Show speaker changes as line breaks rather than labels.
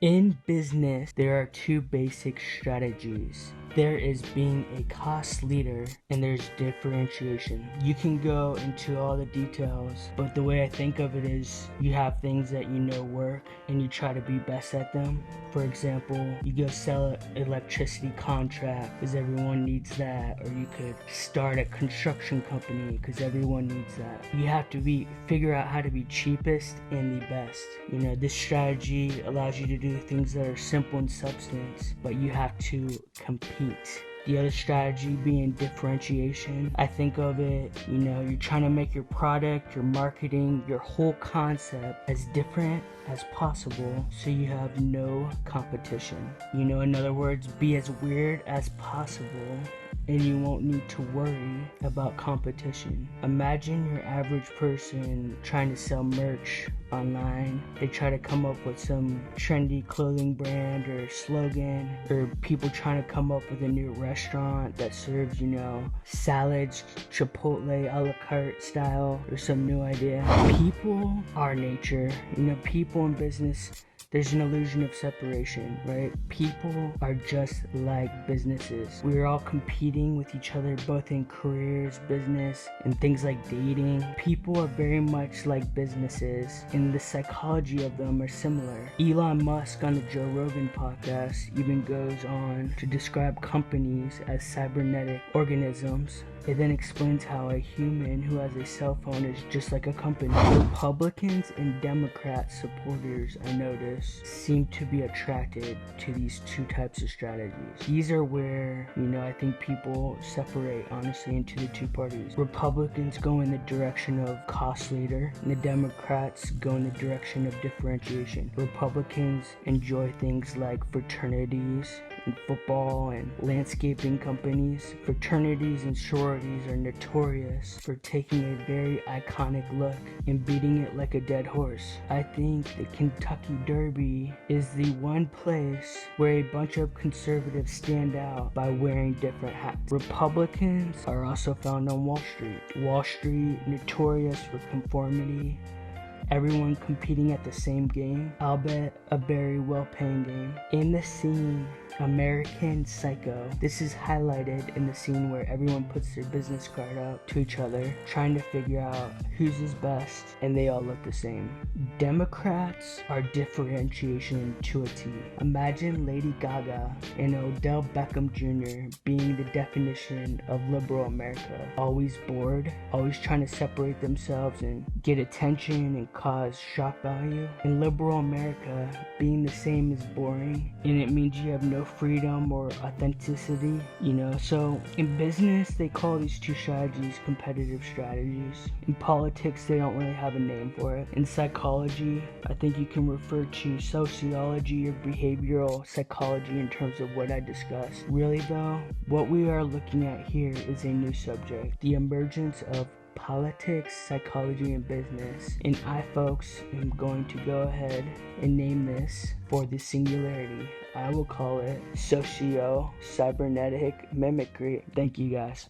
In business, there are two basic strategies. There is being a cost leader and there's differentiation. You can go into all the details, but the way I think of it is you have things that you know work and you try to be best at them. For example, you go sell an electricity contract because everyone needs that, or you could start a construction company because everyone needs that. You have to figure out how to be cheapest and the best. This strategy allows you to do things that are simple in substance, but you have to compete. The other strategy being differentiation. I think of it, you're trying to make your product, your marketing, your whole concept as different as possible so you have no competition. In other words, be as weird as possible and you won't need to worry about competition. Imagine your average person trying to sell merch online. They try to come up with some trendy clothing brand or slogan, or people trying to come up with a new restaurant that serves, salads, Chipotle a la carte style, or some new idea. People are nature. People in business, there's an illusion of separation, right? People are just like businesses. We're all competing with each other, both in careers, business, and things like dating. People are very much like businesses, and the psychology of them are similar. Elon Musk on the Joe Rogan podcast even goes on to describe companies as cybernetic organisms. It then explains how a human who has a cell phone is just like a company. Republicans and Democrat supporters, I notice, seem to be attracted to these two types of strategies. These are where, I think people separate, honestly, into the two parties. Republicans go in the direction of cost leader, and the Democrats go in the direction of differentiation. Republicans enjoy things like fraternities and football and landscaping companies. Fraternities and sororities are notorious for taking a very iconic look and beating it like a dead horse. I think the Kentucky Derby is the one place where a bunch of conservatives stand out by wearing different hats. Republicans are also found on Wall Street. Wall Street, notorious for conformity, everyone competing at the same game, albeit a very well-paying game. In the scene American Psycho, this is highlighted in the scene where everyone puts their business card out to each other, trying to figure out whose is best, and they all look the same. Democrats are differentiation to a T. Imagine Lady Gaga and Odell Beckham Jr. being the definition of liberal America. Always bored, always trying to separate themselves and get attention and cause shock value. In liberal America, being the same is boring, and it means you have no freedom or authenticity, So in business, they call these two strategies competitive strategies. In politics, they don't really have a name for it. In psychology, I think you can refer to sociology or behavioral psychology in terms of what I discussed. Really though, what we are looking at here is a new subject, the emergence of politics, psychology, and business. And I, folks, am going to go ahead and name this for the singularity. I will call it socio-cybernetic mimicry. Thank you, guys.